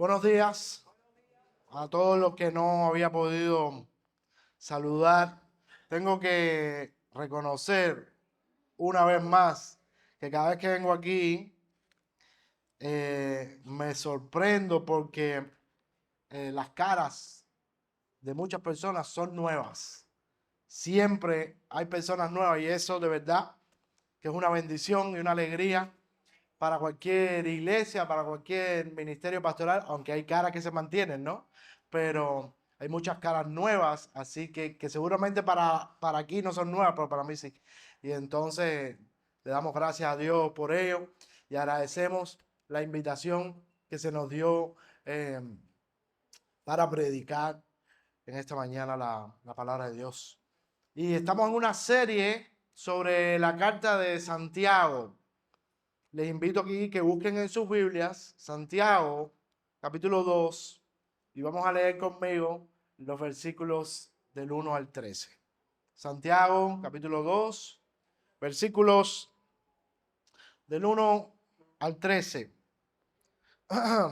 Buenos días a todos los que no había podido saludar. Tengo que reconocer una vez más que cada vez que vengo aquí me sorprendo porque las caras de muchas personas son nuevas. Siempre hay personas nuevas y eso de verdad que es una bendición y una alegría para cualquier iglesia, para cualquier ministerio pastoral, aunque hay caras que se mantienen, ¿no? Pero hay muchas caras nuevas, así que seguramente para aquí no son nuevas, pero para mí sí. Y entonces le damos gracias a Dios por ello y agradecemos la invitación que se nos dio para predicar en esta mañana la palabra de Dios. Y estamos en una serie sobre la carta de Santiago. Les invito aquí que busquen en sus Biblias Santiago, capítulo 2, y vamos a leer conmigo los versículos del 1 al 13. Santiago, capítulo 2, versículos del 1 al 13.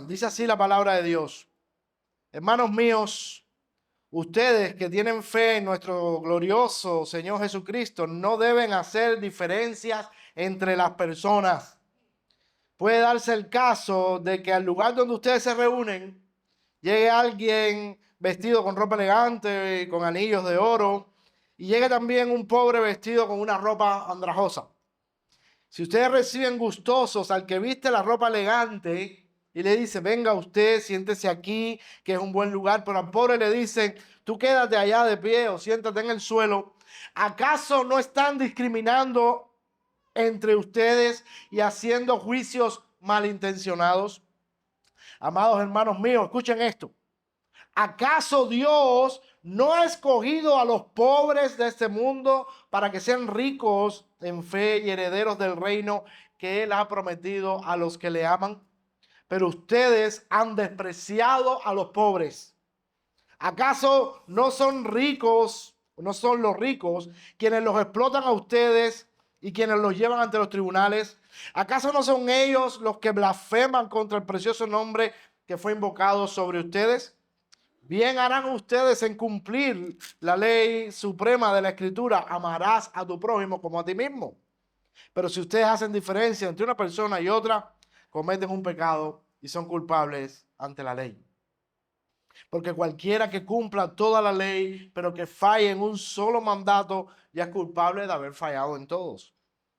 Dice así la palabra de Dios. Hermanos míos, ustedes que tienen fe en nuestro glorioso Señor Jesucristo, no deben hacer diferencias entre las personas. Puede darse el caso de que al lugar donde ustedes se reúnen llegue alguien vestido con ropa elegante, con anillos de oro, y llegue también un pobre vestido con una ropa andrajosa. Si ustedes reciben gustosos al que viste la ropa elegante y le dice, venga usted, siéntese aquí, que es un buen lugar, pero al pobre le dicen, tú quédate allá de pie o siéntate en el suelo, ¿acaso no están discriminando entre ustedes y haciendo juicios malintencionados? Amados hermanos míos, escuchen esto. ¿Acaso Dios no ha escogido a los pobres de este mundo para que sean ricos en fe y herederos del reino que Él ha prometido a los que le aman? Pero ustedes han despreciado a los pobres. ¿Acaso no son ricos, no son los ricos quienes los explotan a ustedes y quienes los llevan ante los tribunales? ¿Acaso no son ellos los que blasfeman contra el precioso nombre que fue invocado sobre ustedes? Bien harán ustedes en cumplir la ley suprema de la Escritura: amarás a tu prójimo como a ti mismo. Pero si ustedes hacen diferencia entre una persona y otra, cometen un pecado y son culpables ante la ley. Porque cualquiera que cumpla toda la ley, pero que falle en un solo mandato, ya es culpable de haber fallado en todos.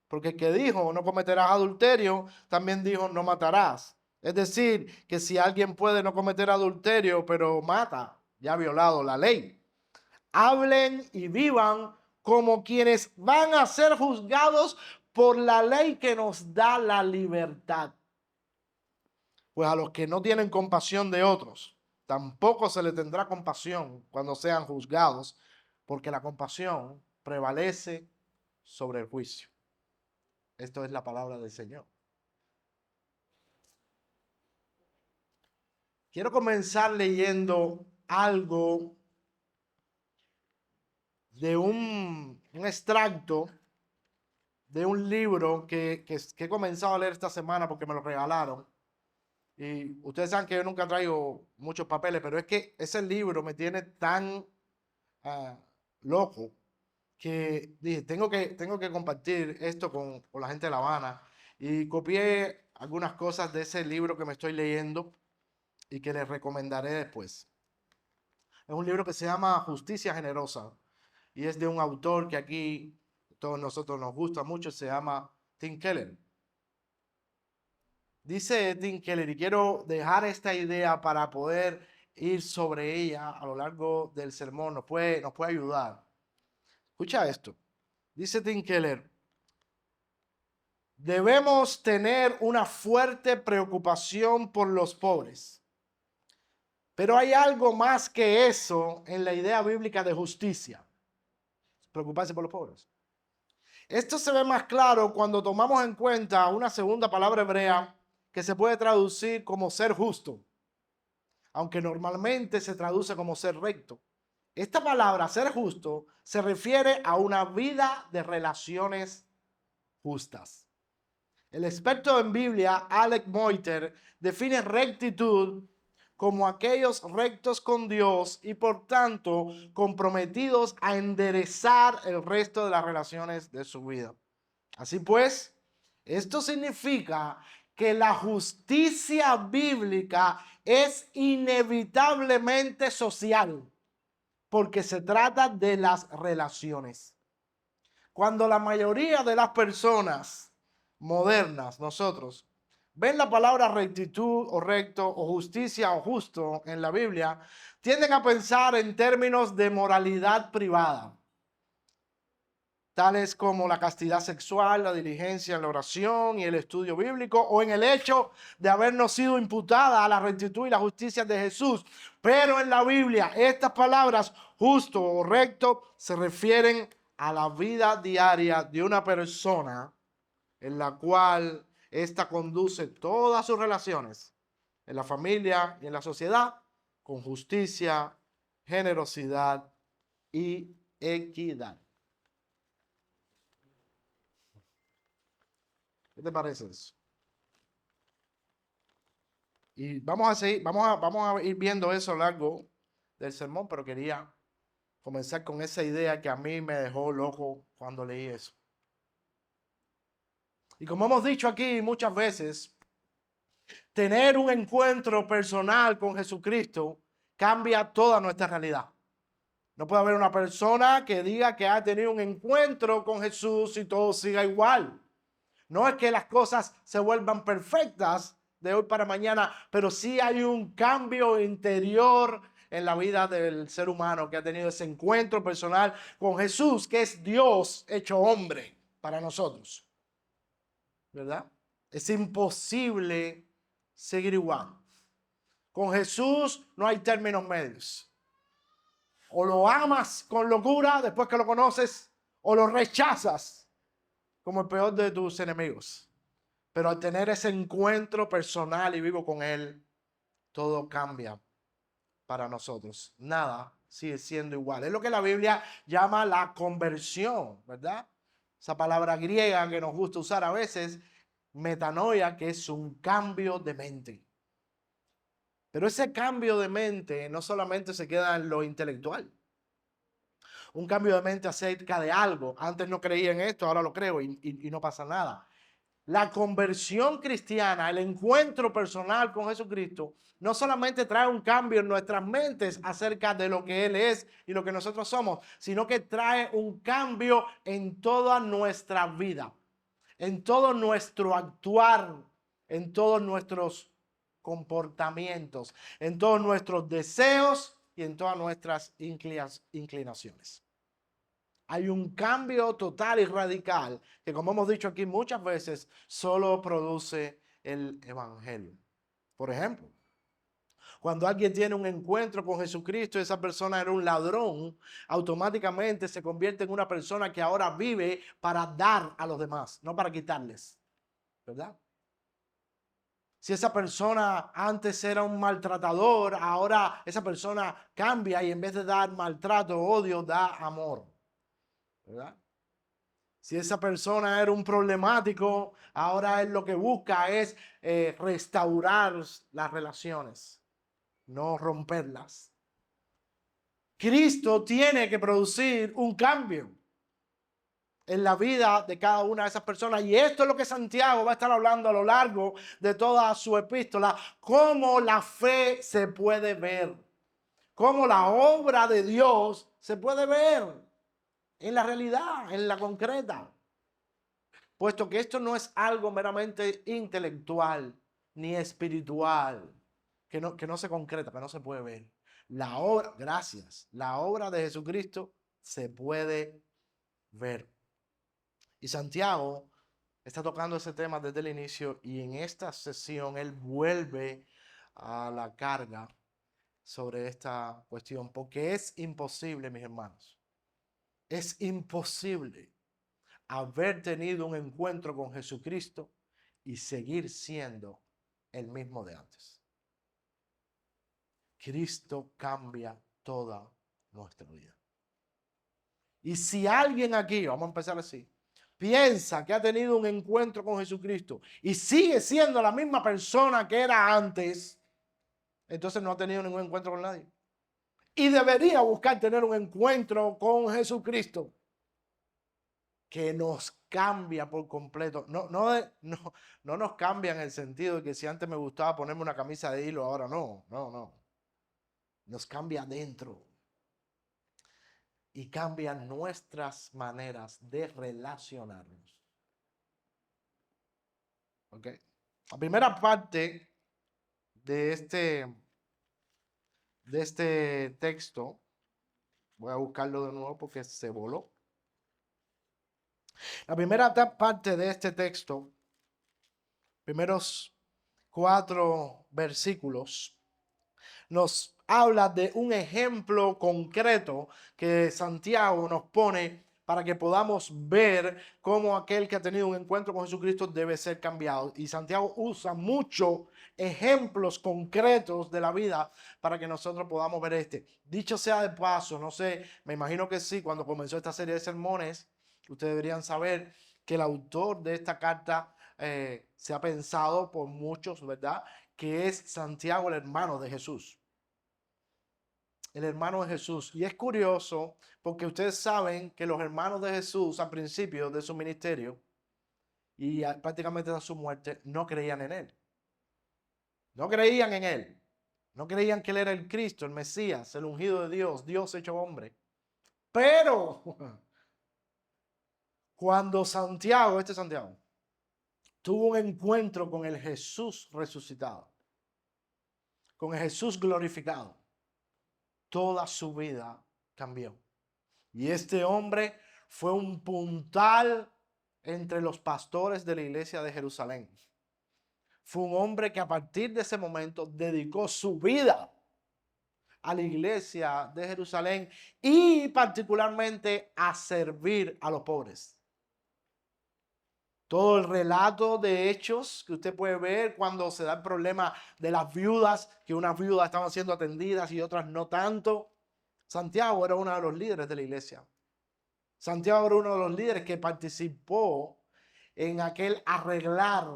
Porque el que dijo no cometerás adulterio, también dijo no matarás. Es decir, que si alguien puede no cometer adulterio, pero mata, ya ha violado la ley. Hablen y vivan como quienes van a ser juzgados por la ley que nos da la libertad. Pues a los que no tienen compasión de otros, tampoco se les tendrá compasión cuando sean juzgados, porque la compasión prevalece sobre el juicio. Esto es la palabra del Señor. Quiero comenzar leyendo algo de un extracto de un libro que he comenzado a leer esta semana porque me lo regalaron. Y ustedes saben que yo nunca traigo muchos papeles, pero es que ese libro me tiene tan uh, loco que dije, tengo que compartir esto con la gente de La Habana. Y copié algunas cosas de ese libro que me estoy leyendo y que les recomendaré después. Es un libro que se llama Justicia Generosa y es de un autor que aquí todos nosotros nos gusta mucho, se llama Tim Keller. Dice Tim Keller, y quiero dejar esta idea para poder ir sobre ella a lo largo del sermón, nos puede ayudar. Escucha esto. Dice Tim Keller, debemos tener una fuerte preocupación por los pobres. Pero hay algo más que eso en la idea bíblica de justicia. Preocuparse por los pobres. Esto se ve más claro cuando tomamos en cuenta una segunda palabra hebrea que se puede traducir como ser justo, aunque normalmente se traduce como ser recto. Esta palabra, ser justo, se refiere a una vida de relaciones justas. El experto en Biblia, Alec Moiter, define rectitud como aquellos rectos con Dios y por tanto comprometidos a enderezar el resto de las relaciones de su vida. Así pues, esto significa que la justicia bíblica es inevitablemente social, porque se trata de las relaciones. Cuando la mayoría de las personas modernas, nosotros, ven la palabra rectitud o recto o justicia o justo en la Biblia, tienden a pensar en términos de moralidad privada, tales como la castidad sexual, la diligencia en la oración y el estudio bíblico, o en el hecho de habernos sido imputada a la rectitud y la justicia de Jesús. Pero en la Biblia, estas palabras, justo o recto, se refieren a la vida diaria de una persona en la cual ésta conduce todas sus relaciones, en la familia y en la sociedad, con justicia, generosidad y equidad. ¿Qué te parece eso? Y vamos a seguir, vamos a ir viendo eso a lo largo del sermón, pero quería comenzar con esa idea que a mí me dejó loco cuando leí eso. Y como hemos dicho aquí muchas veces, tener un encuentro personal con Jesucristo cambia toda nuestra realidad. No puede haber una persona que diga que ha tenido un encuentro con Jesús y todo siga igual. No es que las cosas se vuelvan perfectas de hoy para mañana, pero sí hay un cambio interior en la vida del ser humano que ha tenido ese encuentro personal con Jesús, que es Dios hecho hombre para nosotros. ¿Verdad? Es imposible seguir igual. Con Jesús no hay términos medios. O lo amas con locura después que lo conoces, o lo rechazas como el peor de tus enemigos. Pero al tener ese encuentro personal y vivo con Él, todo cambia para nosotros. Nada sigue siendo igual. Es lo que la Biblia llama la conversión, ¿verdad? Esa palabra griega que nos gusta usar a veces, metanoia, que es un cambio de mente. Pero ese cambio de mente no solamente se queda en lo intelectual. Un cambio de mente acerca de algo. Antes no creía en esto, ahora lo creo y no pasa nada. La conversión cristiana, el encuentro personal con Jesucristo, no solamente trae un cambio en nuestras mentes acerca de lo que Él es y lo que nosotros somos, sino que trae un cambio en toda nuestra vida, en todo nuestro actuar, en todos nuestros comportamientos, en todos nuestros deseos y en todas nuestras inclinaciones. Hay un cambio total y radical que, como hemos dicho aquí muchas veces, solo produce el Evangelio. Por ejemplo, cuando alguien tiene un encuentro con Jesucristo y esa persona era un ladrón, automáticamente se convierte en una persona que ahora vive para dar a los demás, no para quitarles, ¿verdad? Si esa persona antes era un maltratador, ahora esa persona cambia y en vez de dar maltrato o odio, da amor, ¿verdad? Si esa persona era un problemático, ahora él lo que busca es restaurar las relaciones, no romperlas. Cristo tiene que producir un cambio en la vida de cada una de esas personas. Y esto es lo que Santiago va a estar hablando a lo largo de toda su epístola, cómo la fe se puede ver, cómo la obra de Dios se puede ver en la realidad, en la concreta. Puesto que esto no es algo meramente intelectual ni espiritual, que no se concreta, que no se puede ver. La obra, gracias, la obra de Jesucristo se puede ver. Y Santiago está tocando ese tema desde el inicio y en esta sesión él vuelve a la carga sobre esta cuestión, porque es imposible, mis hermanos, es imposible haber tenido un encuentro con Jesucristo y seguir siendo el mismo de antes. Cristo cambia toda nuestra vida. Y si alguien aquí, vamos a empezar así, piensa que ha tenido un encuentro con Jesucristo y sigue siendo la misma persona que era antes, entonces no ha tenido ningún encuentro con nadie. Y debería buscar tener un encuentro con Jesucristo que nos cambia por completo. No nos cambia en el sentido de que si antes me gustaba ponerme una camisa de hilo, ahora no. Nos cambia adentro y cambia nuestras maneras de relacionarnos. ¿Ok? La primera parte de este texto, voy a buscarlo de nuevo porque se voló. La primera parte de este texto, primeros 4 versículos, nos habla de un ejemplo concreto que Santiago nos pone para que podamos ver cómo aquel que ha tenido un encuentro con Jesucristo debe ser cambiado. Y Santiago usa muchos ejemplos concretos de la vida para que nosotros podamos ver este. Dicho sea de paso, no sé, me imagino que sí, cuando comenzó esta serie de sermones, ustedes deberían saber que el autor de esta carta se ha pensado por muchos, ¿verdad? Que es Santiago, el hermano de Jesús. El hermano de Jesús. Y es curioso porque ustedes saben que los hermanos de Jesús al principio de su ministerio y prácticamente a su muerte no creían en él. No creían en él. No creían que él era el Cristo, el Mesías, el ungido de Dios, Dios hecho hombre. Pero cuando Santiago, tuvo un encuentro con el Jesús resucitado, con el Jesús glorificado, toda su vida cambió. Y este hombre fue un puntal entre los pastores de la iglesia de Jerusalén. Fue un hombre que a partir de ese momento dedicó su vida a la iglesia de Jerusalén y particularmente a servir a los pobres. Todo el relato de hechos que usted puede ver cuando se da el problema de las viudas, que unas viudas estaban siendo atendidas y otras no tanto. Santiago era uno de los líderes de la iglesia. Santiago era uno de los líderes que participó en aquel arreglar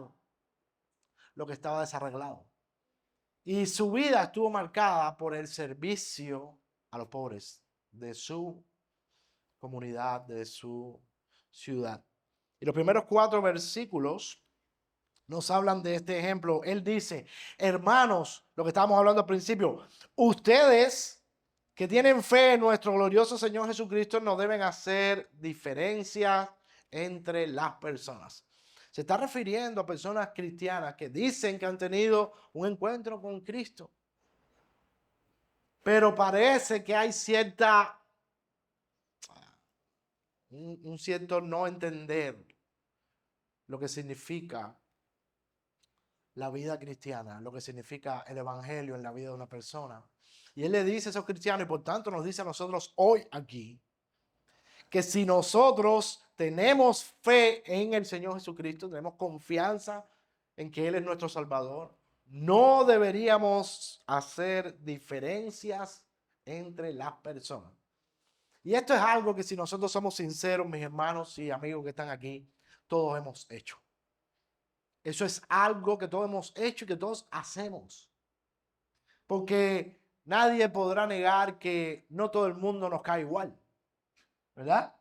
lo que estaba desarreglado. Y su vida estuvo marcada por el servicio a los pobres de su comunidad, de su ciudad. Y los primeros 4 versículos nos hablan de este ejemplo. Él dice, hermanos, lo que estábamos hablando al principio, ustedes que tienen fe en nuestro glorioso Señor Jesucristo no deben hacer diferencia entre las personas. Se está refiriendo a personas cristianas que dicen que han tenido un encuentro con Cristo. Pero parece que hay un cierto no entender lo que significa la vida cristiana, lo que significa el evangelio en la vida de una persona. Y él le dice a esos cristianos, y por tanto nos dice a nosotros hoy aquí, que si nosotros tenemos fe en el Señor Jesucristo, tenemos confianza en que Él es nuestro Salvador, no deberíamos hacer diferencias entre las personas. Y esto es algo que si nosotros somos sinceros, mis hermanos y amigos que están aquí, todos hemos hecho. Eso es algo que todos hemos hecho y que todos hacemos. Porque nadie podrá negar que no todo el mundo nos cae igual. ¿Verdad?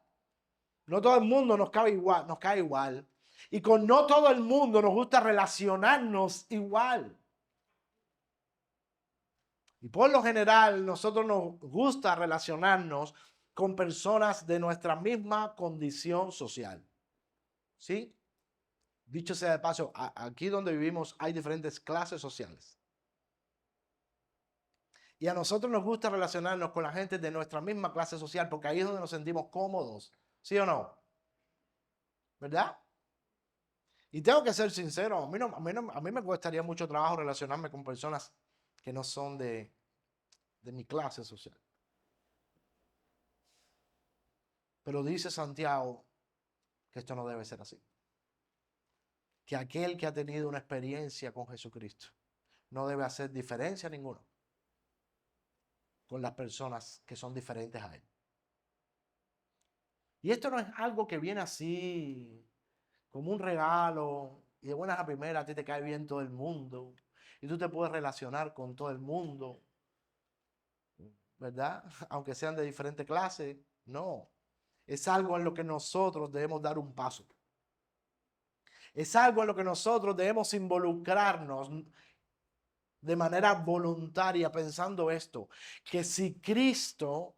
No todo el mundo nos cae igual. Y con no todo el mundo nos gusta relacionarnos igual. Y por lo general, nosotros nos gusta relacionarnos con personas de nuestra misma condición social. ¿Sí? Dicho sea de paso, aquí donde vivimos hay diferentes clases sociales. Y a nosotros nos gusta relacionarnos con la gente de nuestra misma clase social porque ahí es donde nos sentimos cómodos. ¿Sí o no? ¿Verdad? Y tengo que ser sincero, a mí me costaría mucho trabajo relacionarme con personas que no son de mi clase social. Pero dice Santiago que esto no debe ser así. Que aquel que ha tenido una experiencia con Jesucristo no debe hacer diferencia ninguna con las personas que son diferentes a él. Y esto no es algo que viene así como un regalo y de buenas a primeras a ti te cae bien todo el mundo y tú te puedes relacionar con todo el mundo, ¿verdad? Aunque sean de diferentes clases. No, es algo en lo que nosotros debemos dar un paso. Es algo en lo que nosotros debemos involucrarnos de manera voluntaria, pensando esto, que si Cristo,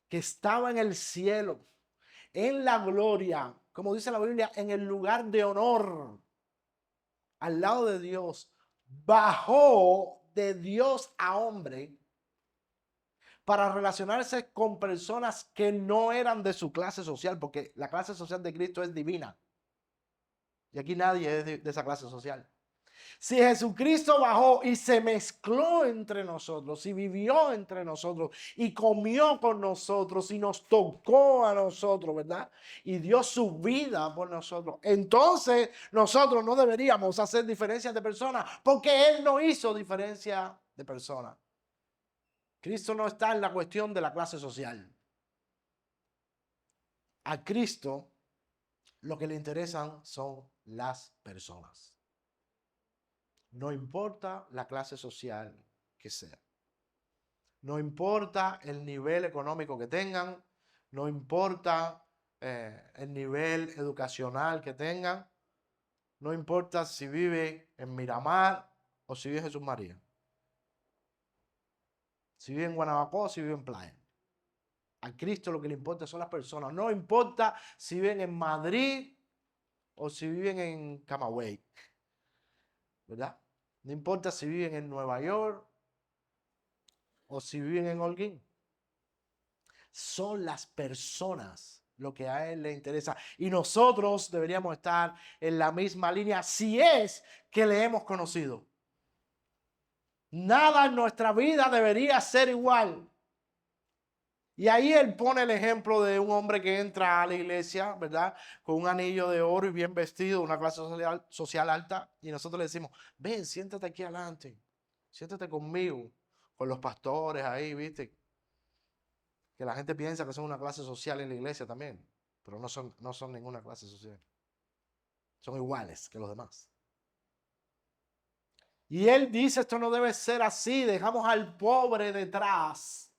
que estaba en el cielo, en la gloria, como dice la Biblia, en el lugar de honor, al lado de Dios, bajó de Dios a hombre para relacionarse con personas que no eran de su clase social, porque la clase social de Cristo es divina. Y aquí nadie es de esa clase social. Si Jesucristo bajó y se mezcló entre nosotros, y vivió entre nosotros, y comió con nosotros, y nos tocó a nosotros, ¿verdad? Y dio su vida por nosotros. Entonces nosotros no deberíamos hacer diferencias de personas, porque Él no hizo diferencia de personas. Cristo no está en la cuestión de la clase social. A Cristo lo que le interesan son las personas. No importa la clase social que sea. No importa el nivel económico que tengan. No importa el nivel educacional que tengan. No importa si vive en Miramar o si vive en Jesús María. Si vive en Guanabacoa o si vive en Playa. A Cristo lo que le importa son las personas. No importa si viven en Madrid o si viven en Camagüey. ¿Verdad? No importa si viven en Nueva York o si viven en Holguín. Son las personas lo que a Él le interesa. Y nosotros deberíamos estar en la misma línea si es que le hemos conocido. Nada en nuestra vida debería ser igual. Y ahí Él pone el ejemplo de un hombre que entra a la iglesia, ¿verdad? Con un anillo de oro y bien vestido, una clase social alta. Y nosotros le decimos, ven, siéntate aquí adelante. Siéntate conmigo, con los pastores ahí, ¿viste? Que la gente piensa que son una clase social en la iglesia también, pero no son ninguna clase social. Son iguales que los demás. Y Él dice, esto no debe ser así, dejamos al pobre detrás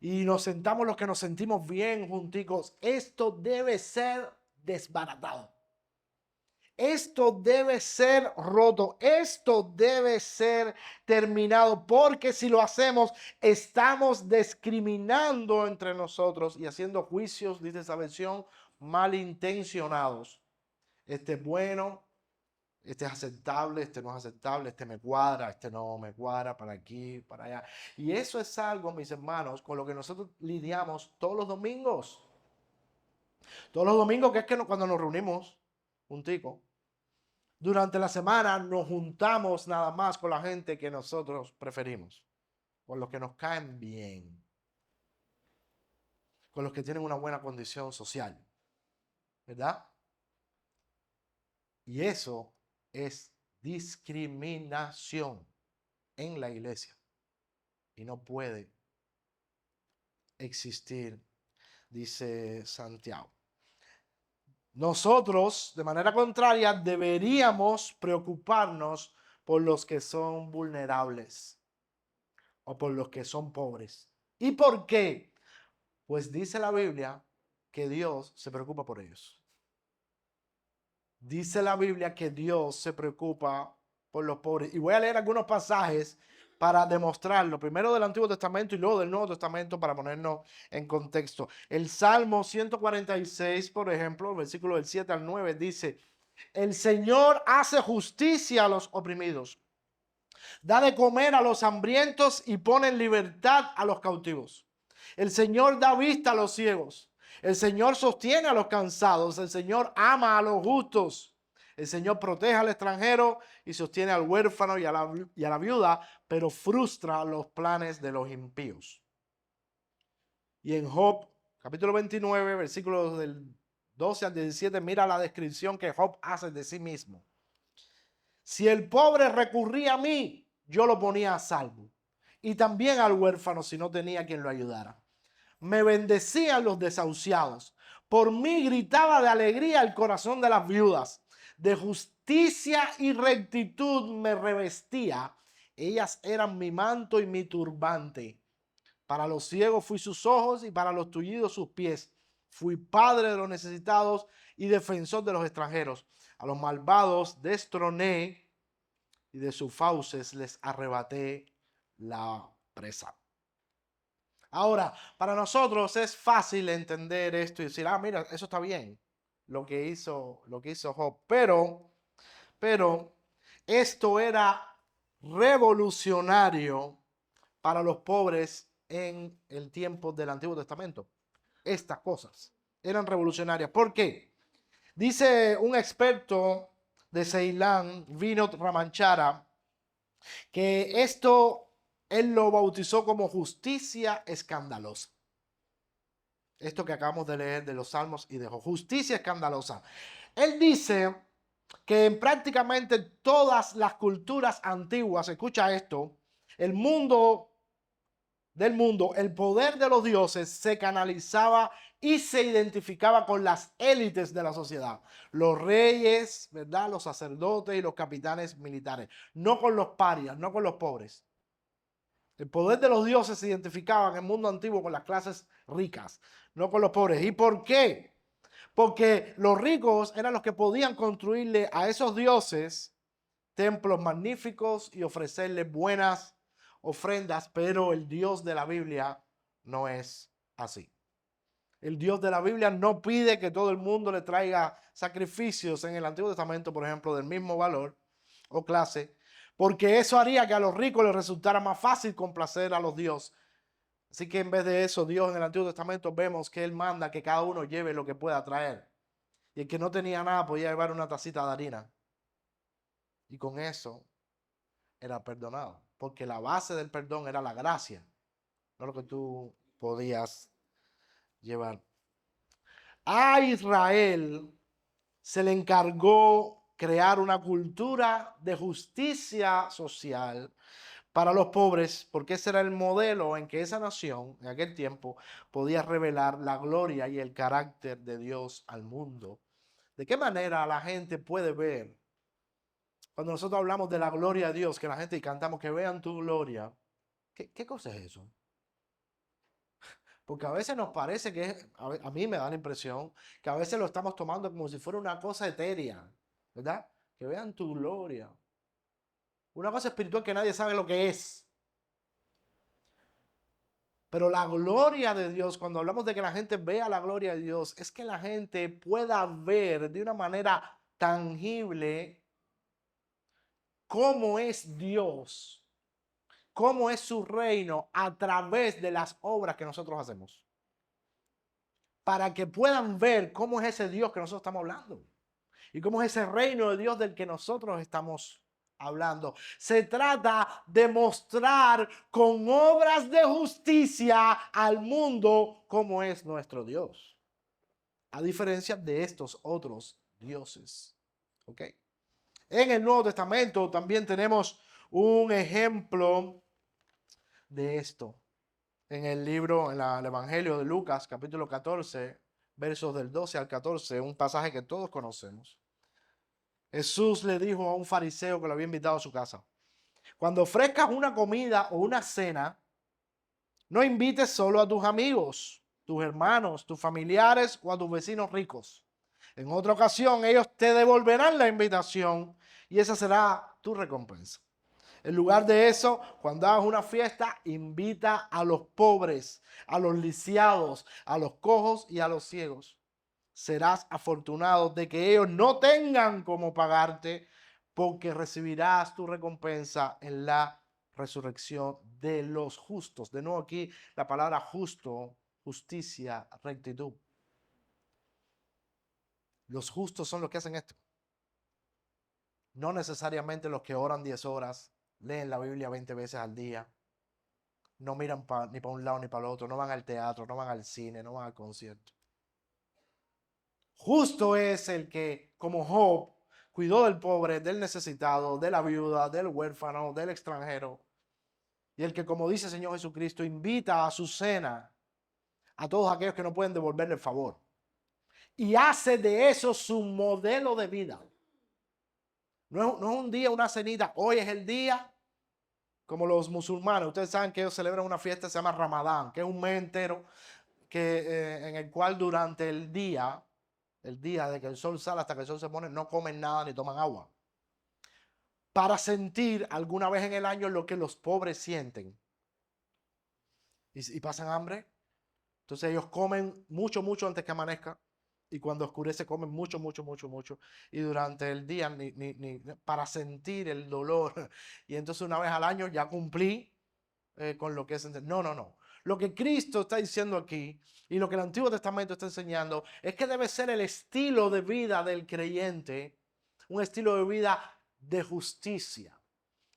y nos sentamos los que nos sentimos bien junticos. Esto debe ser desbaratado. Esto debe ser roto, esto debe ser terminado, porque si lo hacemos, estamos discriminando entre nosotros y haciendo juicios, dice esa versión, malintencionados. Este es bueno, este es aceptable, este no es aceptable, este me cuadra, este no me cuadra, para aquí, para allá. Y eso es algo, mis hermanos, con lo que nosotros lidiamos todos los domingos. Todos los domingos, que es que cuando nos reunimos, junticos. Durante la semana nos juntamos nada más con la gente que nosotros preferimos, con los que nos caen bien, con los que tienen una buena condición social, ¿verdad? Y eso es discriminación en la iglesia y no puede existir, dice Santiago. Nosotros, de manera contraria, deberíamos preocuparnos por los que son vulnerables o por los que son pobres. ¿Y por qué? Pues dice la Biblia que Dios se preocupa por ellos. Dice la Biblia que Dios se preocupa por los pobres. Y voy a leer algunos pasajes para demostrarlo. Primero del Antiguo Testamento y luego del Nuevo Testamento para ponernos en contexto. El Salmo 146, por ejemplo, versículo del 7 al 9, dice: el Señor hace justicia a los oprimidos. Da de comer a los hambrientos y pone en libertad a los cautivos. El Señor da vista a los ciegos. El Señor sostiene a los cansados. El Señor ama a los justos. El Señor protege al extranjero y sostiene al huérfano y a la viuda, pero frustra los planes de los impíos. Y en Job, capítulo 29, versículos del 12 al 17, mira la descripción que Job hace de sí mismo. Si el pobre recurría a mí, yo lo ponía a salvo. Y también al huérfano si no tenía quien lo ayudara. Me bendecían los desahuciados. Por mí gritaba de alegría el corazón de las viudas. de justicia y rectitud me revestía. Ellas eran mi manto y mi turbante. Para los ciegos fui sus ojos y para los tullidos sus pies. Fui padre de los necesitados y defensor de los extranjeros. A los malvados destroné y de sus fauces les arrebaté la presa. Ahora, para nosotros es fácil entender esto y decir, mira, eso está bien, lo que hizo Job. Pero esto era revolucionario para los pobres en el tiempo del Antiguo Testamento. Estas cosas eran revolucionarias. ¿Por qué? Dice un experto de Ceilán, Vinod Ramanchara, que esto él lo bautizó como justicia escandalosa. Esto que acabamos de leer de los Salmos y de justicia escandalosa. Él dice que en prácticamente todas las culturas antiguas, escucha esto, el poder de los dioses se canalizaba y se identificaba con las élites de la sociedad. Los reyes, ¿verdad? Los sacerdotes y los capitanes militares. No con los parias, no con los pobres. El poder de los dioses se identificaba en el mundo antiguo con las clases ricas, no con los pobres. ¿Y por qué? Porque los ricos eran los que podían construirle a esos dioses templos magníficos y ofrecerles buenas ofrendas, pero el Dios de la Biblia no es así. El Dios de la Biblia no pide que todo el mundo le traiga sacrificios en el Antiguo Testamento, por ejemplo, del mismo valor o clase, porque eso haría que a los ricos les resultara más fácil complacer a los dioses. Así que en vez de eso, Dios en el Antiguo Testamento vemos que Él manda que cada uno lleve lo que pueda traer. Y el que no tenía nada podía llevar una tacita de harina. Y con eso era perdonado. Porque la base del perdón era la gracia, no lo que tú podías llevar. A Israel se le encargó crear una cultura de justicia social para los pobres, porque ese era el modelo en que esa nación, en aquel tiempo, podía revelar la gloria y el carácter de Dios al mundo. ¿De qué manera la gente puede ver, cuando nosotros hablamos de la gloria de Dios, que la gente cantamos que vean tu gloria? ¿Qué cosa es eso? Porque a veces nos parece que, a mí me da la impresión, que a veces lo estamos tomando como si fuera una cosa etérea, ¿verdad? Que vean tu gloria. Una cosa espiritual que nadie sabe lo que es. Pero la gloria de Dios, cuando hablamos de que la gente vea la gloria de Dios, es que la gente pueda ver de una manera tangible cómo es Dios, cómo es su reino a través de las obras que nosotros hacemos. Para que puedan ver cómo es ese Dios que nosotros estamos hablando y cómo es ese reino de Dios del que nosotros estamos hablando. Se trata de mostrar con obras de justicia al mundo cómo es nuestro Dios, a diferencia de estos otros dioses. ¿Ok? En el Nuevo Testamento también tenemos un ejemplo de esto. En el libro, en el Evangelio de Lucas, capítulo 14, versos del 12 al 14, un pasaje que todos conocemos. Jesús le dijo a un fariseo que lo había invitado a su casa: cuando ofrezcas una comida o una cena, no invites solo a tus amigos, tus hermanos, tus familiares o a tus vecinos ricos. En otra ocasión ellos te devolverán la invitación y esa será tu recompensa. En lugar de eso, cuando hagas una fiesta, invita a los pobres, a los lisiados, a los cojos y a los ciegos. Serás afortunado de que ellos no tengan cómo pagarte, porque recibirás tu recompensa en la resurrección de los justos. De nuevo aquí la palabra justo, justicia, rectitud. Los justos son los que hacen esto. No necesariamente los que oran 10 horas, leen la Biblia 20 veces al día, no miran ni para un lado ni para el otro, no van al teatro, no van al cine, no van al concierto. Justo es el que, como Job, cuidó del pobre, del necesitado, de la viuda, del huérfano, del extranjero. Y el que, como dice el Señor Jesucristo, invita a su cena a todos aquellos que no pueden devolverle el favor. Y hace de eso su modelo de vida. No es un día, una cenita. Hoy es el día, como los musulmanes. Ustedes saben que ellos celebran una fiesta que se llama Ramadán, que es un mes entero en el cual durante el día de que el sol sale hasta que el sol se pone, no comen nada ni toman agua. Para sentir alguna vez en el año lo que los pobres sienten. Y pasan hambre. Entonces ellos comen mucho, mucho antes que amanezca. Y cuando oscurece comen mucho, mucho, mucho, mucho. Y durante el día para sentir el dolor. Y entonces una vez al año ya cumplí con lo que es. No, no, no. Lo que Cristo está diciendo aquí y lo que el Antiguo Testamento está enseñando es que debe ser el estilo de vida del creyente, un estilo de vida de justicia,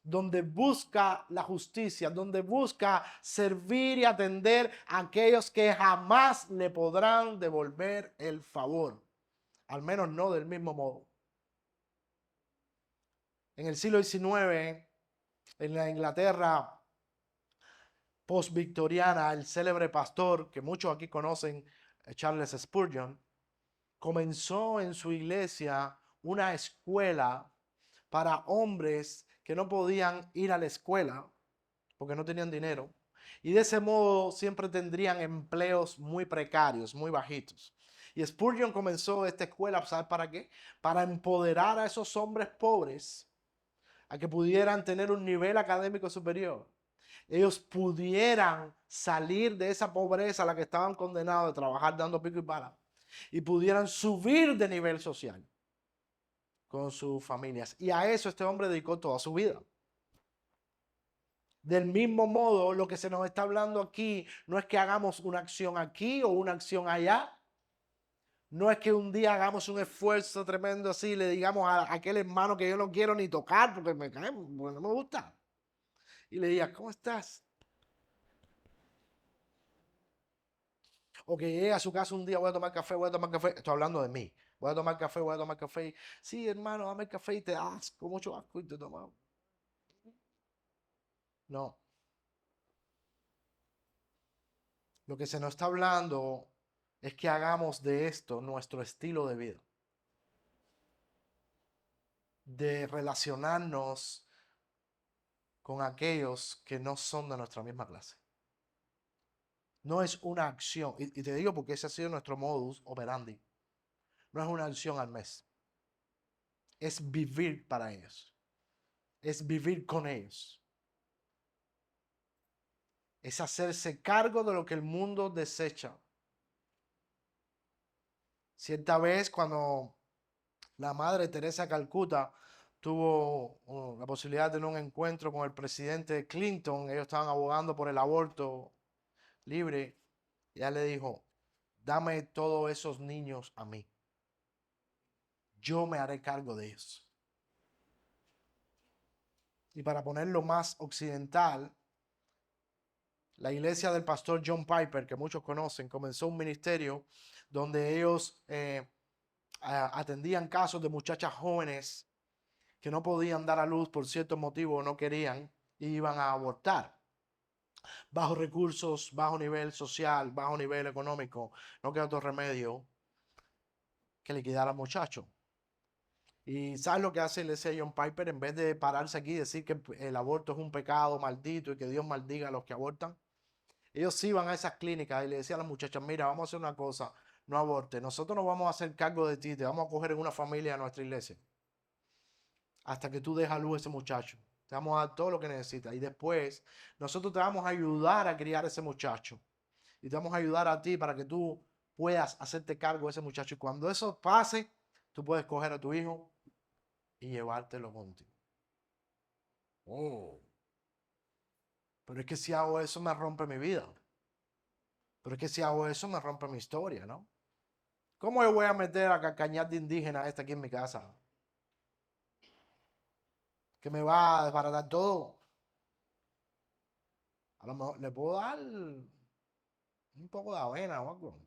donde busca la justicia, donde busca servir y atender a aquellos que jamás le podrán devolver el favor, al menos no del mismo modo. En el siglo XIX, en la Inglaterra post-victoriana, el célebre pastor que muchos aquí conocen, Charles Spurgeon, comenzó en su iglesia una escuela para hombres que no podían ir a la escuela porque no tenían dinero. Y de ese modo siempre tendrían empleos muy precarios, muy bajitos. Y Spurgeon comenzó esta escuela, ¿sabes para qué? Para empoderar a esos hombres pobres a que pudieran tener un nivel académico superior. Ellos pudieran salir de esa pobreza a la que estaban condenados de trabajar dando pico y pala y pudieran subir de nivel social con sus familias. Y a eso este hombre dedicó toda su vida. Del mismo modo, lo que se nos está hablando aquí no es que hagamos una acción aquí o una acción allá. No es que un día hagamos un esfuerzo tremendo así y le digamos a aquel hermano que yo no quiero ni tocar porque me cae, porque no me gusta. Y le diga, ¿cómo estás? O que llegue a su casa un día, voy a tomar café, voy a tomar café. Estoy hablando de mí. Voy a tomar café, voy a tomar café. Sí, hermano, dame el café y te asco, mucho asco y te tomas. No. Lo que se nos está hablando es que hagamos de esto nuestro estilo de vida. De relacionarnos con aquellos que no son de nuestra misma clase. No es una acción, y te digo porque ese ha sido nuestro modus operandi. No es una acción al mes. Es vivir para ellos. Es vivir con ellos. Es hacerse cargo de lo que el mundo desecha. Cierta vez cuando la madre Teresa Calcuta tuvo la posibilidad de tener un encuentro con el presidente Clinton, ellos estaban abogando por el aborto libre, y ella le dijo, dame todos esos niños a mí. Yo me haré cargo de ellos. Y para ponerlo más occidental, la iglesia del pastor John Piper, que muchos conocen, comenzó un ministerio donde ellos atendían casos de muchachas jóvenes que no podían dar a luz por ciertos motivos o no querían y iban a abortar. Bajos recursos, bajo nivel social, bajo nivel económico, no queda otro remedio que liquidar al muchacho. Y ¿sabes lo que hace la iglesia John Piper? En vez de pararse aquí y decir que el aborto es un pecado maldito y que Dios maldiga a los que abortan, ellos iban a esas clínicas y le decían a las muchachas, mira, vamos a hacer una cosa, no aborte, nosotros nos vamos a hacer cargo de ti, te vamos a coger en una familia a nuestra iglesia, hasta que tú dejes a luz a ese muchacho. Te vamos a dar todo lo que necesitas. Y después, nosotros te vamos a ayudar a criar a ese muchacho. Y te vamos a ayudar a ti para que tú puedas hacerte cargo de ese muchacho. Y cuando eso pase, tú puedes coger a tu hijo y llevártelo contigo. Oh, pero es que si hago eso me rompe mi vida. Pero es que si hago eso me rompe mi historia, ¿no? ¿Cómo yo voy a meter a cacañar de indígena esta aquí en mi casa? Que me va a desbaratar todo. A lo mejor le puedo dar un poco de avena o algo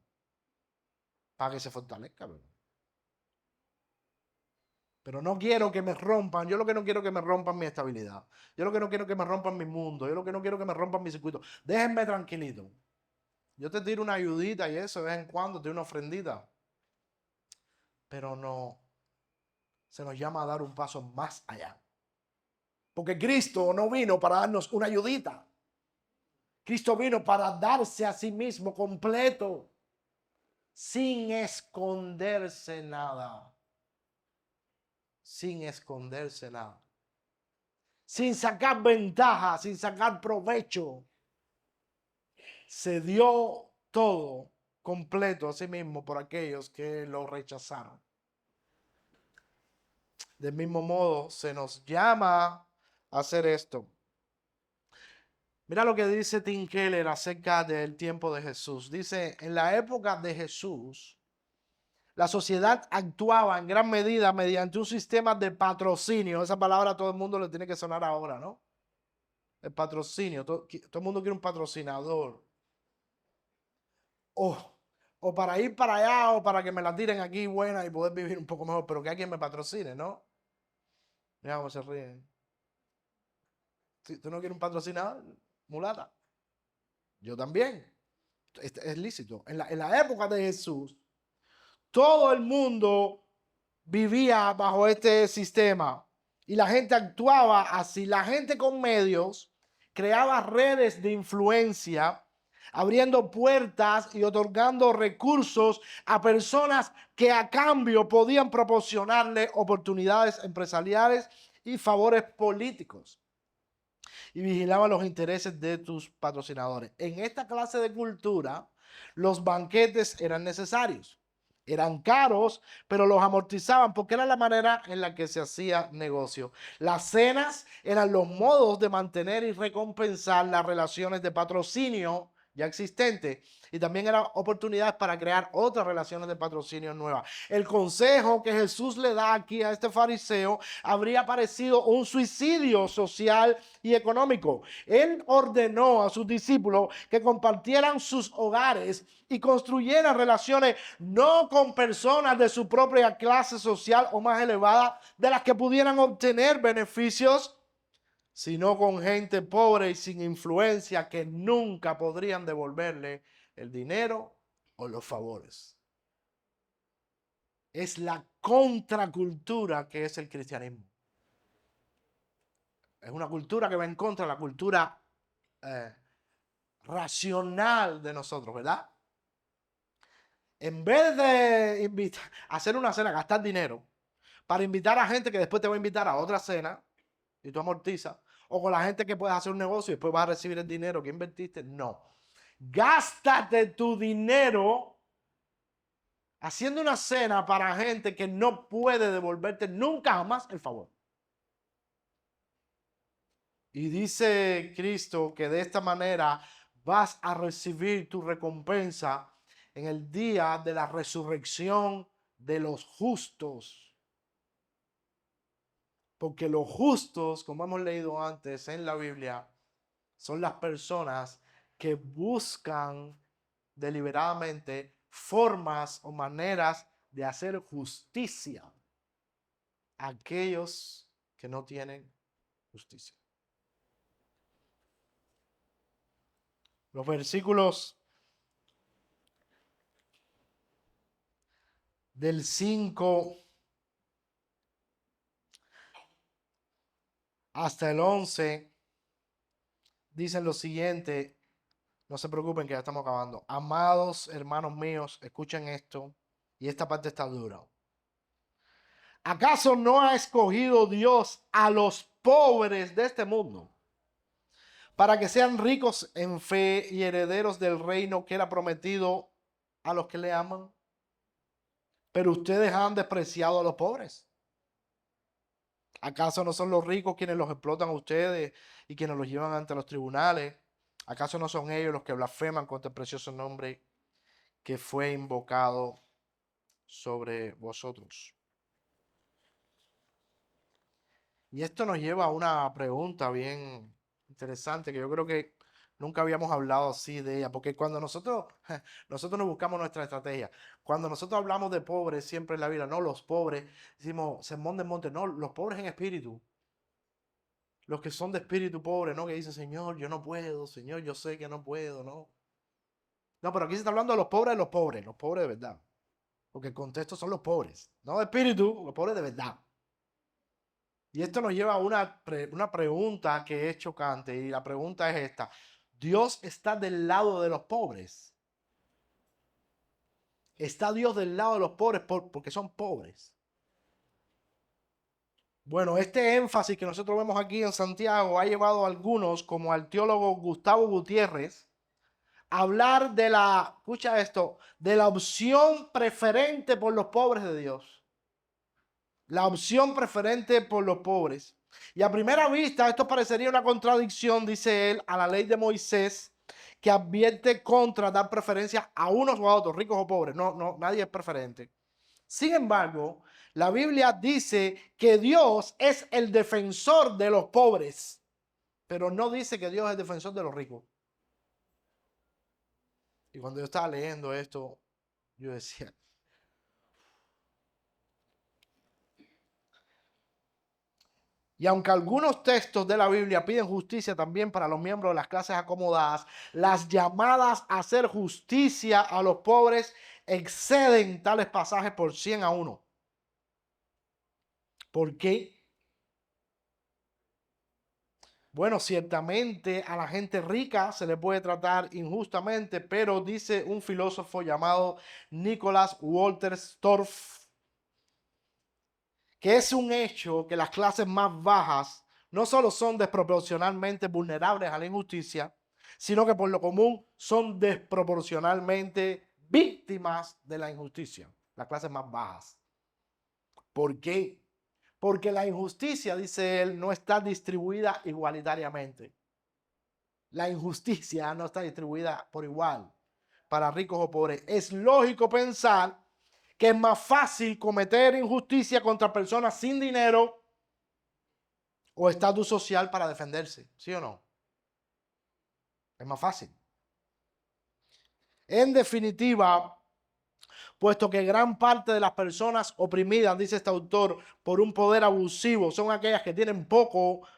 para que se fortalezca. Pero no quiero que me rompan. Yo lo que no quiero que me rompan mi estabilidad. Yo lo que no quiero que me rompan mi mundo. Yo lo que no quiero que me rompan mi circuito. Déjenme tranquilito. Yo te tiro una ayudita y eso de vez en cuando, te doy una ofrendita. Pero no. se nos llama a dar un paso más allá. Porque Cristo no vino para darnos una ayudita. Cristo vino para darse a sí mismo completo, sin esconderse nada. Sin esconderse nada. Sin sacar ventaja, sin sacar provecho. Se dio todo completo a sí mismo por aquellos que lo rechazaron. Del mismo modo, se nos llama a hacer esto. Mira lo que dice Tim Keller acerca del tiempo de Jesús. Dice, en la época de Jesús, la sociedad actuaba en gran medida mediante un sistema de patrocinio. Esa palabra a todo el mundo le tiene que sonar ahora, ¿no? El patrocinio. Todo el mundo quiere un patrocinador. O para ir para allá o para que me la tiren aquí buena y poder vivir un poco mejor, pero que alguien me patrocine, ¿no? Mira cómo se ríen. ¿Tú no quieres un patrocinador, mulata? Yo también. Es lícito. En la época de Jesús, todo el mundo vivía bajo este sistema y la gente actuaba así. La gente con medios creaba redes de influencia, abriendo puertas y otorgando recursos a personas que a cambio podían proporcionarle oportunidades empresariales y favores políticos. Y vigilaban los intereses de tus patrocinadores. En esta clase de cultura, los banquetes eran necesarios. Eran caros, pero los amortizaban porque era la manera en la que se hacía negocio. Las cenas eran los modos de mantener y recompensar las relaciones de patrocinio ya existentes y también eran oportunidades para crear otras relaciones de patrocinio nuevas. El consejo que Jesús le da aquí a este fariseo habría parecido un suicidio social y económico. Él ordenó a sus discípulos que compartieran sus hogares y construyeran relaciones no con personas de su propia clase social o más elevada de las que pudieran obtener beneficios, sino con gente pobre y sin influencia que nunca podrían devolverle el dinero o los favores. Es la contracultura que es el cristianismo. Es una cultura que va en contra de la cultura racional de nosotros, ¿verdad? En vez de hacer una cena, gastar dinero para invitar a gente que después te va a invitar a otra cena y tú amortizas, o con la gente que puedes hacer un negocio y después vas a recibir el dinero que invertiste, no. Gástate tu dinero haciendo una cena para gente que no puede devolverte nunca jamás el favor. Y dice Cristo que de esta manera vas a recibir tu recompensa en el día de la resurrección de los justos. Porque los justos, como hemos leído antes en la Biblia, son las personas que buscan deliberadamente formas o maneras de hacer justicia a aquellos que no tienen justicia. Los versículos del 5 hasta el 11 dicen lo siguiente. No se preocupen que ya estamos acabando. Amados hermanos míos, escuchen esto. Y esta parte está dura. ¿Acaso no ha escogido Dios a los pobres de este mundo para que sean ricos en fe y herederos del reino que era prometido a los que le aman? Pero ustedes han despreciado a los pobres. ¿Acaso no son los ricos quienes los explotan a ustedes y quienes los llevan ante los tribunales? ¿Acaso no son ellos los que blasfeman contra el precioso nombre que fue invocado sobre vosotros? Y esto nos lleva a una pregunta bien interesante que yo creo que nunca habíamos hablado así de ella, porque cuando nosotros nos buscamos nuestra estrategia, cuando nosotros hablamos de pobres siempre en la Biblia, no los pobres, decimos sermón del monte, no, los pobres en espíritu, los que son de espíritu pobre, ¿no? Que dicen, Señor, yo no puedo, Señor, yo sé que no puedo, ¿no? No, pero aquí se está hablando de los pobres de verdad, porque el contexto son los pobres, no de espíritu, los pobres de verdad. Y esto nos lleva a una pregunta que es chocante, y la pregunta es esta: ¿Dios está del lado de los pobres? ¿Está Dios del lado de los pobres porque son pobres? Bueno, este énfasis que nosotros vemos aquí en Santiago ha llevado a algunos, como al teólogo Gustavo Gutiérrez, a hablar de escucha esto, de la opción preferente por los pobres de Dios. La opción preferente por los pobres. Y a primera vista esto parecería una contradicción, dice él, a la ley de Moisés, que advierte contra dar preferencia a unos o a otros, ricos o pobres. No, nadie es preferente. Sin embargo, la Biblia dice que Dios es el defensor de los pobres, pero no dice que Dios es el defensor de los ricos. Y cuando yo estaba leyendo esto, yo decía, y aunque algunos textos de la Biblia piden justicia también para los miembros de las clases acomodadas, las llamadas a hacer justicia a los pobres exceden tales pasajes por 100 a 1. ¿Por qué? Bueno, ciertamente a la gente rica se le puede tratar injustamente, pero dice un filósofo llamado Nicholas Wolterstorff que es un hecho que las clases más bajas no solo son desproporcionalmente vulnerables a la injusticia, sino que por lo común son desproporcionalmente víctimas de la injusticia, las clases más bajas. ¿Por qué? Porque la injusticia, dice él, no está distribuida igualitariamente. La injusticia no está distribuida por igual para ricos o pobres. Es lógico pensar que es más fácil cometer injusticia contra personas sin dinero o estatus social para defenderse, ¿sí o no? Es más fácil. En definitiva, puesto que gran parte de las personas oprimidas, dice este autor, por un poder abusivo, son aquellas que tienen poco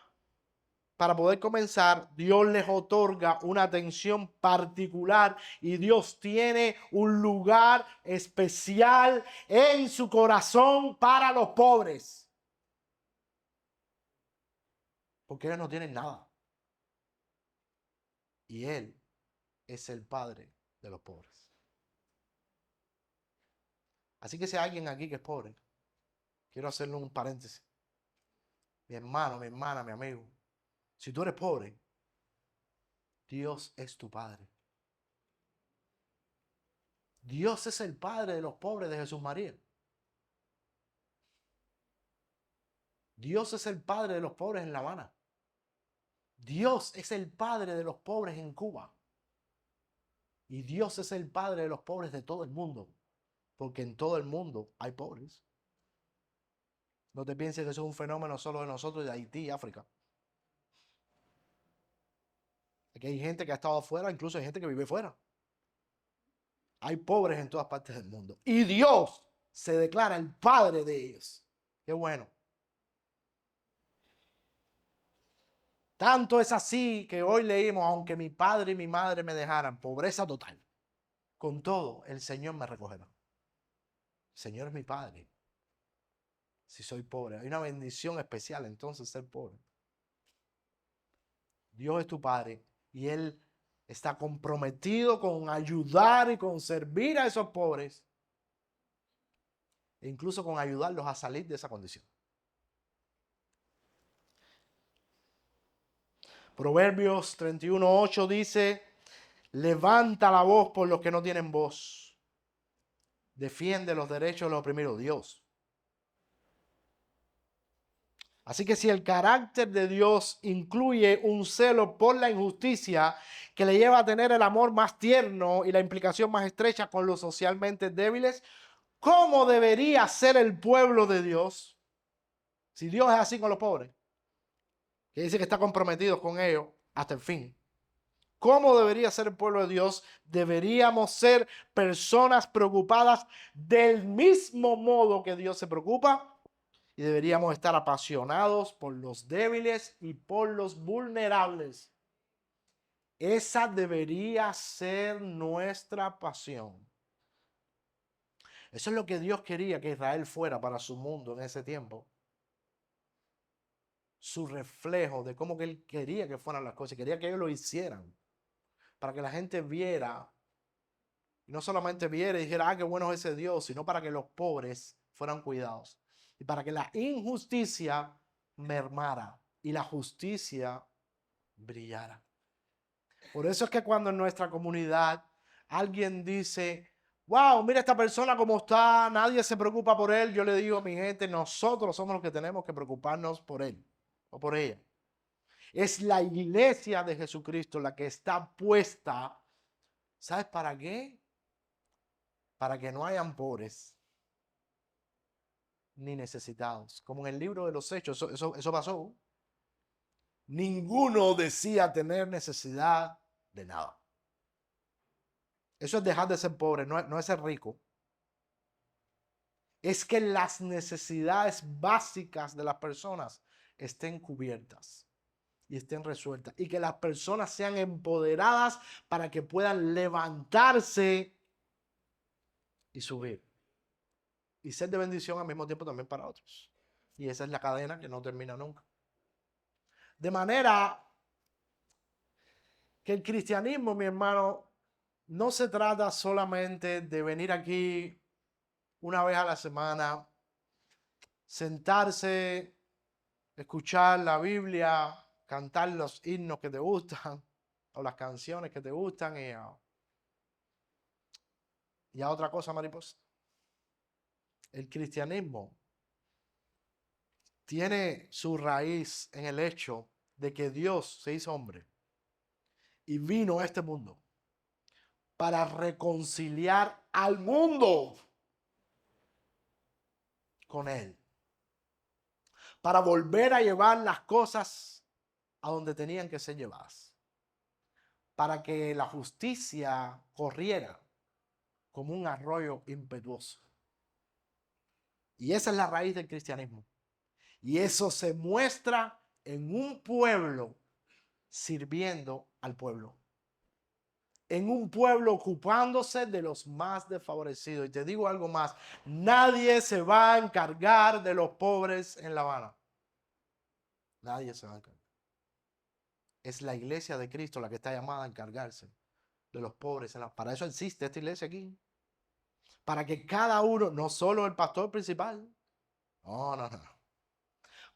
para poder comenzar, Dios les otorga una atención particular y Dios tiene un lugar especial en su corazón para los pobres. Porque ellos no tienen nada. Y Él es el Padre de los pobres. Así que si hay alguien aquí que es pobre, quiero hacerle un paréntesis. Mi hermano, mi hermana, mi amigo, si tú eres pobre, Dios es tu Padre. Dios es el Padre de los pobres de Jesús María. Dios es el Padre de los pobres en La Habana. Dios es el Padre de los pobres en Cuba. Y Dios es el Padre de los pobres de todo el mundo. Porque en todo el mundo hay pobres. No te pienses que eso es un fenómeno solo de nosotros, de Haití y África. Aquí hay gente que ha estado afuera, incluso hay gente que vive fuera. Hay pobres en todas partes del mundo. Y Dios se declara el Padre de ellos. Qué bueno. Tanto es así que hoy leímos, aunque mi padre y mi madre me dejaran, pobreza total. Con todo, el Señor me recogerá. El Señor es mi Padre. Si soy pobre, hay una bendición especial entonces ser pobre. Dios es tu Padre y Él está comprometido con ayudar y con servir a esos pobres e incluso con ayudarlos a salir de esa condición. Proverbios 31:8 dice: levanta la voz por los que no tienen voz. Defiende los derechos de los oprimidos. Dios. Así que si el carácter de Dios incluye un celo por la injusticia que le lleva a tener el amor más tierno y la implicación más estrecha con los socialmente débiles, ¿cómo debería ser el pueblo de Dios? Si Dios es así con los pobres, que dice que está comprometido con ellos hasta el fin. ¿Cómo debería ser el pueblo de Dios? Deberíamos ser personas preocupadas del mismo modo que Dios se preocupa. Y deberíamos estar apasionados por los débiles y por los vulnerables. Esa debería ser nuestra pasión. Eso es lo que Dios quería que Israel fuera para su mundo en ese tiempo. su reflejo de cómo que él quería que fueran las cosas, quería que ellos lo hicieran, para que la gente viera, y no solamente viera y dijera, ah, qué bueno es ese Dios, sino para que los pobres fueran cuidados, y para que la injusticia mermara y la justicia brillara. Por eso es que cuando en nuestra comunidad alguien dice, wow, mira esta persona cómo está, nadie se preocupa por él, yo le digo a mi gente, nosotros somos los que tenemos que preocuparnos por él o por ella. Es la iglesia de Jesucristo la que está puesta, ¿sabes para qué? Para que no hayan pobres ni necesitados. Como en el libro de los Hechos, eso pasó. Ninguno decía tener necesidad de nada. Eso es dejar de ser pobre, no es ser rico. Es que las necesidades básicas de las personas estén cubiertas y estén resueltas. Y que las personas sean empoderadas para que puedan levantarse y subir. Y ser de bendición al mismo tiempo también para otros. Y esa es la cadena que no termina nunca. De manera que el cristianismo, mi hermano, no se trata solamente de venir aquí una vez a la semana, sentarse, escuchar la Biblia, cantar los himnos que te gustan o las canciones que te gustan y a otra cosa, mariposa. El cristianismo tiene su raíz en el hecho de que Dios se hizo hombre y vino a este mundo para reconciliar al mundo con Él, para volver a llevar las cosas a donde tenían que ser llevadas, para que la justicia corriera como un arroyo impetuoso. Y esa es la raíz del cristianismo. Y eso se muestra en un pueblo sirviendo al pueblo. En un pueblo ocupándose de los más desfavorecidos. Y te digo algo más, nadie se va a encargar de los pobres en La Habana. Nadie se va a encargar. Es la iglesia de Cristo la que está llamada a encargarse de los pobres. Para eso existe esta iglesia aquí. Para que cada uno, no solo el pastor principal, no.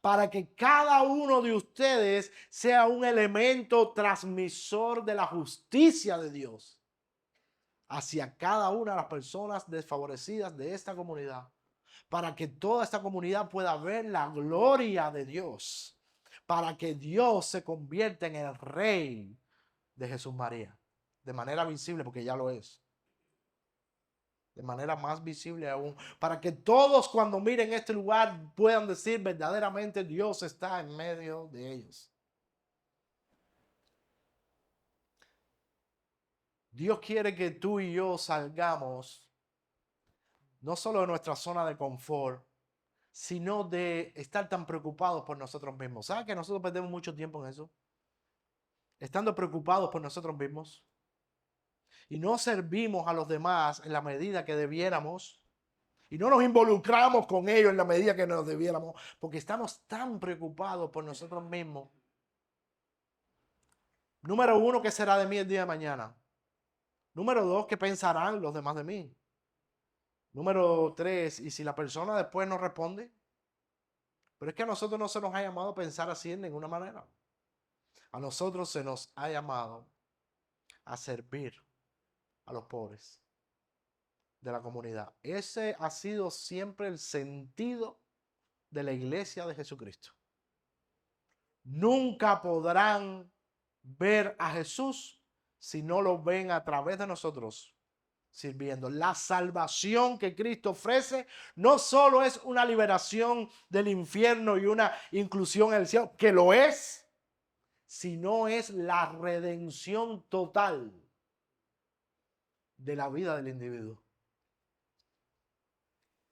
Para que cada uno de ustedes sea un elemento transmisor de la justicia de Dios hacia cada una de las personas desfavorecidas de esta comunidad, para que toda esta comunidad pueda ver la gloria de Dios, para que Dios se convierta en el Rey de Jesús María, de manera visible, porque ya lo es. De manera más visible aún, para que todos cuando miren este lugar puedan decir verdaderamente Dios está en medio de ellos. Dios quiere que tú y yo salgamos no solo de nuestra zona de confort, sino de estar tan preocupados por nosotros mismos. ¿Sabes que nosotros perdemos mucho tiempo en eso? Estando preocupados por nosotros mismos y no servimos a los demás en la medida que debiéramos. Y no nos involucramos con ellos en la medida que nos debiéramos, porque estamos tan preocupados por nosotros mismos. Número uno, ¿qué será de mí el día de mañana? Número dos, ¿qué pensarán los demás de mí? Número tres, ¿y si la persona después no responde? Pero es que a nosotros no se nos ha llamado a pensar así en ninguna manera. A nosotros se nos ha llamado a servir a los pobres de la comunidad. Ese ha sido siempre el sentido de la iglesia de Jesucristo. Nunca podrán ver a Jesús si no lo ven a través de nosotros sirviendo. La salvación que Cristo ofrece no solo es una liberación del infierno y una inclusión en el cielo, que lo es, sino es la redención total de la vida del individuo.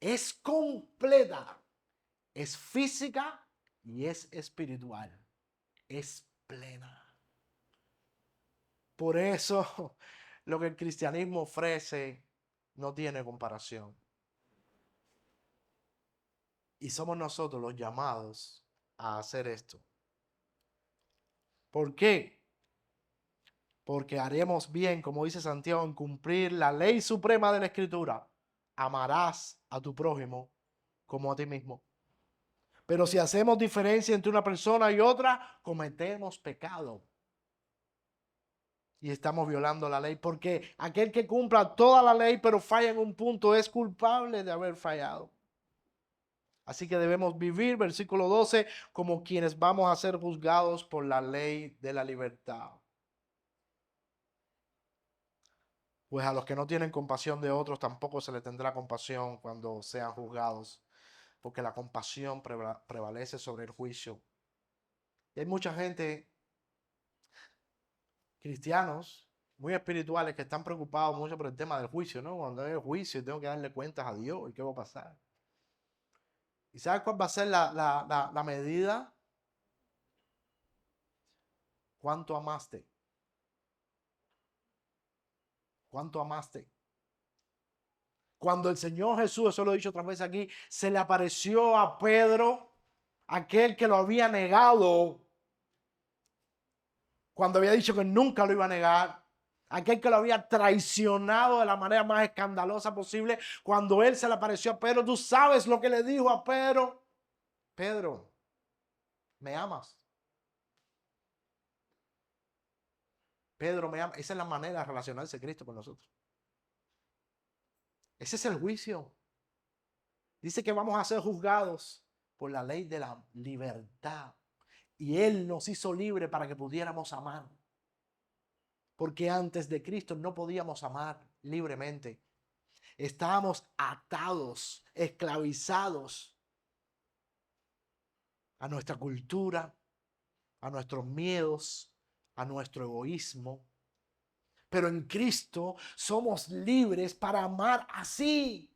Es completa, es física y es espiritual. Es plena. Por eso lo que el cristianismo ofrece no tiene comparación. Y somos nosotros los llamados a hacer esto. ¿Por qué? Porque haremos bien, como dice Santiago, en cumplir la ley suprema de la Escritura. Amarás a tu prójimo como a ti mismo. Pero si hacemos diferencia entre una persona y otra, cometemos pecado. Y estamos violando la ley, porque aquel que cumpla toda la ley pero falla en un punto es culpable de haber fallado. Así que debemos vivir, versículo 12, como quienes vamos a ser juzgados por la ley de la libertad. Pues a los que no tienen compasión de otros tampoco se les tendrá compasión cuando sean juzgados, porque la compasión prevalece sobre el juicio. Y hay mucha gente, cristianos, muy espirituales, que están preocupados mucho por el tema del juicio, ¿no? Cuando hay el juicio tengo que darle cuentas a Dios y qué va a pasar. ¿Y sabes cuál va a ser la medida? ¿Cuánto amaste? ¿Cuánto amaste? Cuando el Señor Jesús, eso lo he dicho otra vez aquí, se le apareció a Pedro, aquel que lo había negado, cuando había dicho que nunca lo iba a negar, aquel que lo había traicionado de la manera más escandalosa posible, cuando él se le apareció a Pedro, tú sabes lo que le dijo a Pedro. Pedro, ¿me amas? Pedro, ¿me amas? Esa es la manera de relacionarse Cristo con nosotros. Ese es el juicio. Dice que vamos a ser juzgados por la ley de la libertad. Y Él nos hizo libre para que pudiéramos amar. Porque antes de Cristo no podíamos amar libremente. Estábamos atados, esclavizados a nuestra cultura, a nuestros miedos, a nuestro egoísmo. Pero en Cristo somos libres para amar así,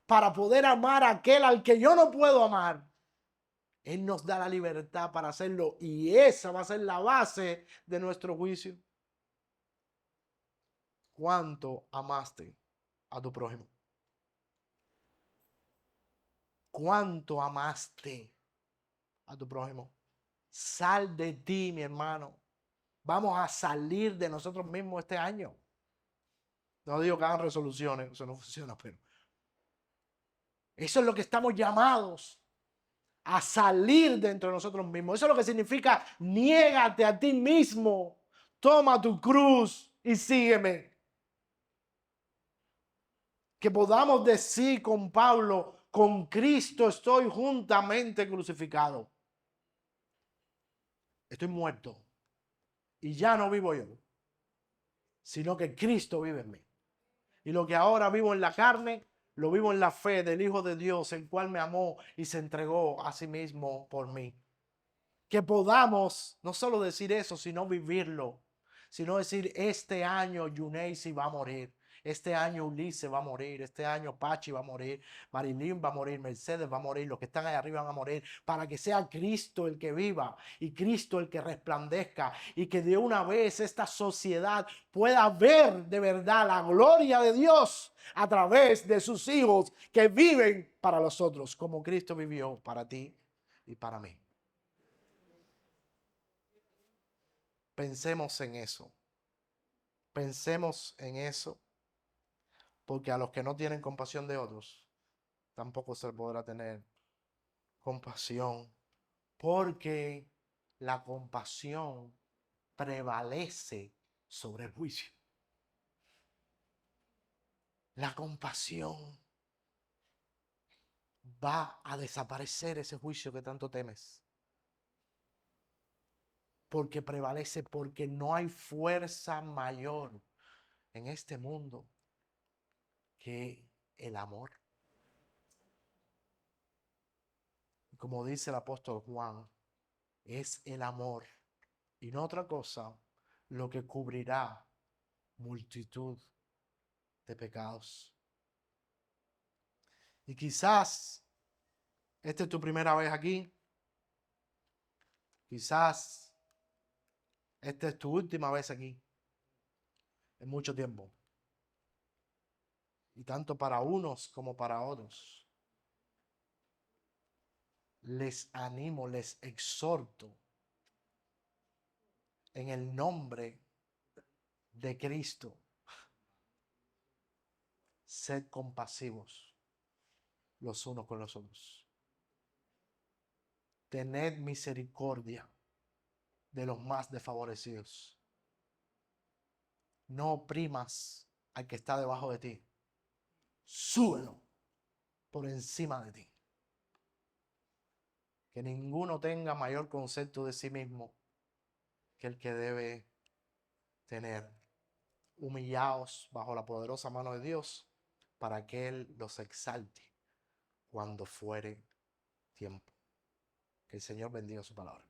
para poder amar a aquel al que yo no puedo amar. Él nos da la libertad para hacerlo y esa va a ser la base de nuestro juicio. ¿Cuánto amaste a tu prójimo? ¿Cuánto amaste a tu prójimo? Sal de ti, mi hermano. Vamos a salir de nosotros mismos este año. No digo que hagan resoluciones, eso no funciona, pero eso es lo que estamos llamados a salir dentro de nosotros mismos. Eso es lo que significa niégate a ti mismo, toma tu cruz y sígueme. Que podamos decir con Pablo, con Cristo estoy juntamente crucificado. Estoy muerto y ya no vivo yo, sino que Cristo vive en mí. Y lo que ahora vivo en la carne, lo vivo en la fe del Hijo de Dios, el cual me amó y se entregó a sí mismo por mí. Que podamos no solo decir eso, sino vivirlo. Sino decir, este año Yuneisi va a morir. Este año Ulises va a morir. Este año Pachi va a morir. Marilyn va a morir. Mercedes va a morir. Los que están ahí arriba van a morir. Para que sea Cristo el que viva. Y Cristo el que resplandezca. Y que de una vez esta sociedad pueda ver de verdad la gloria de Dios a través de sus hijos que viven para los otros. Como Cristo vivió para ti y para mí. Pensemos en eso. Pensemos en eso. Porque a los que no tienen compasión de otros, tampoco se podrá tener compasión. Porque la compasión prevalece sobre el juicio. La compasión va a desaparecer ese juicio que tanto temes. Porque prevalece, porque no hay fuerza mayor en este mundo que el amor. Como dice el apóstol Juan, es el amor y no otra cosa lo que cubrirá multitud de pecados. Y quizás esta es tu primera vez aquí, quizás esta es tu última vez aquí en mucho tiempo. Y tanto para unos como para otros. les animo, les exhorto en el nombre de Cristo. Sed compasivos los unos con los otros. Tened misericordia de los más desfavorecidos. No oprimas al que está debajo de ti. Súbelo por encima de ti. Que ninguno tenga mayor concepto de sí mismo que el que debe tener. Humillaos bajo la poderosa mano de Dios para que Él los exalte cuando fuere tiempo. Que el Señor bendiga su palabra.